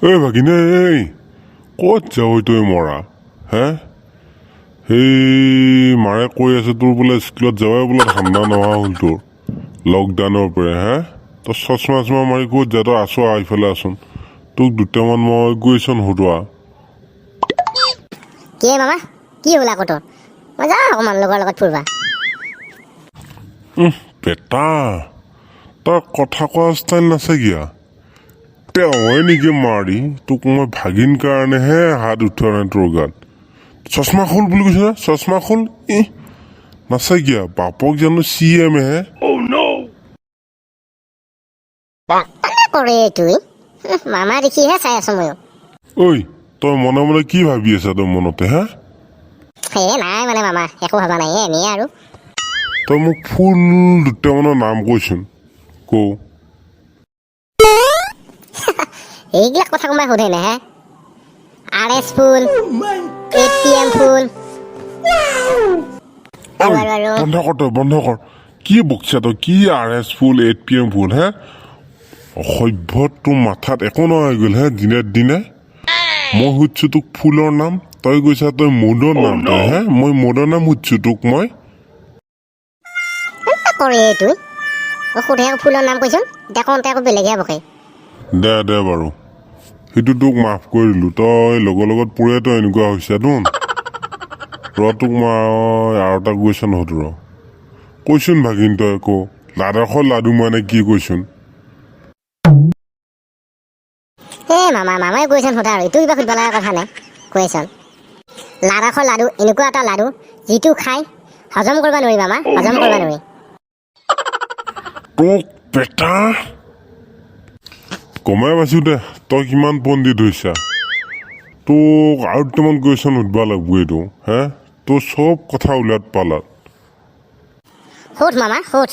এই ভাগিনে এই ক'ত যাৱ তই মৰা হে সেই মাৰে কৈ আছে তোৰ বোলে স্কুলত যাৱাই বোলে ঠাণ্ডা নোহোৱা হ'ল তোৰ লকডাউনৰ পৰা হে তই চশমা চশমা মাৰি ক'ত যা তই আছো এইফালে আছোন তোক দুটামান মই গৈছোন সুধোৱা কি মামা কি হ'ল আকৌ তোৰ মই যাওঁ অকণমান লগৰ লগত ফুৰিবা বেটা তই কথা কোৱা ষ্টাইল নাচাগিয়া তেওঁই নেকি মাৰি তোক মই ভাগিন কাৰণেহে হাত উঠোৱা নাই তোৰ গাত চশমা খোল বুলি কৈছে না চশমা খোল নাচাগিয়া বাপক জানো CM হে কৰে তুই মামা দেখিহে চাই আছো মই ঐ তই মনে মনে কি ভাবি আছা তই মনতে হা নাই মানে মামা একো ভবা নাই এনেই আৰু তই মোক ফুল দুটামানৰ নাম কৈছোন কওঁ এইবিলাক কথা কোনোবাই সোধে নে হে RS ফুল 8PM ফুল বন্ধ কৰ কি বকছা তই কি RS ফুল 8PM ফুল হে অসভ্য তোৰ মাথাত একো নহয় গ'ল হে দিনে দিনে মই সুধিছো তোক ফুলৰ নাম তই কৈছা তই মদৰ নাম তই হে মই মদৰ নাম সুধিছো তোক মই কৰে তুই সোধে ফুলৰ নাম কৈছোন দেখোনতে আকৌ বেলেগহে বকে দে বাৰু সেইটো তোক মাফ কৰি দিলোঁ তই লগৰ লগত পুৰে তই এনেকুৱা হৈছে তোন তোক মই আৰু এটা কৈছা নহতো কৈছোন ভাগিন তই আকৌ লাডাখৰ লাডু মানে কি কৈছোন মামাই কৈছোন সোধা আৰু এইটো কিবা সুধিব লগা কথা নাই কৈছোন লাডাখৰ লাডু এনেকুৱা এটা লাডু যিটো খাই হজম কৰিব নোৱাৰি মামা হজম কৰিব নোৱাৰি তোক বেটা কমাই পাইছো দে তই কিমান পণ্ডিত হৈছা তোক আৰু দুটামান কুৱেশ্যন সুধিব লাগিব এইটো হে তোৰ চব কথা উলিয়াত পালাত সোধ মামা সোধ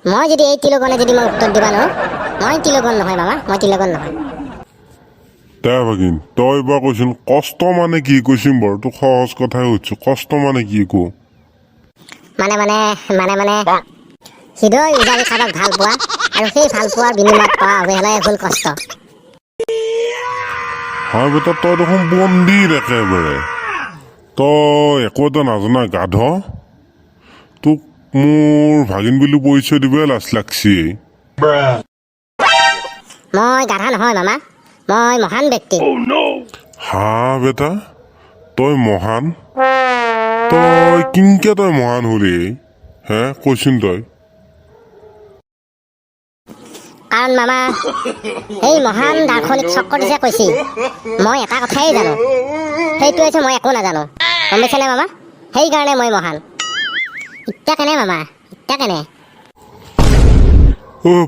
মই যদি এই তিলকণে যদি মই উত্তৰ দিবা নোৱাৰো মই তিলকণ নহয় মামা মই তিলকণ নহয় দে ভাগিন তই এইবাৰ কৈছোন কষ্ট মানে কি কৈছোন বাৰু তোক সহজ কথাই সুধিছো কষ্ট মানে কি কওঁ মানে হৃদয় উজাৰি কাৰোবাক ভাল পোৱা আৰু সেই ভাল পোৱাৰ বিনিময়ত পোৱা অৱহেলাই হ'ল কষ্ট হয় বেটা তই দেখোন পণ্ডিত একেবাৰে তই একো এটা নাজানা গাধ তোক মোৰ ভাগিন বুলি পৰিচয় দিবই লাজ লাগছি মই গাধা নহয় মামা মই মহান ব্যক্তি হা বেটা তই মহান তই কিনকে তই মহান হলি হে কৈছোন তই কাৰণ মামা এই মহান দাৰ্শনিক চক্ৰটিছে কৈছিল মই এটা কথাই জানো সেইটো হৈছে মই একো নাজানো গম পাইছেনে মামা সেইকাৰণে মই মহান ইত্যা কেনে মামা ইত্যা কেনে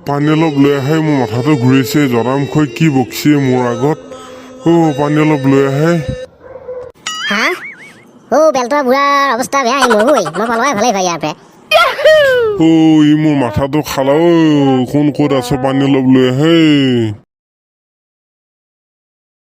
পানী অলপ লৈ আহে মোৰ মাথাটো ঘূৰিছে জৰামখৈ কি বকছি মোৰ আগত পানী অলপ লৈ আহে হা বেলটোৱা বুঢ়াৰ অৱস্থা বেয়া মৰো মই পলোৱাই ভালেই ভাই ইয়াৰ পৰা ই মোৰ মাথাটো খালা কোন ক'ত আছে পানী অলপ লৈ আহে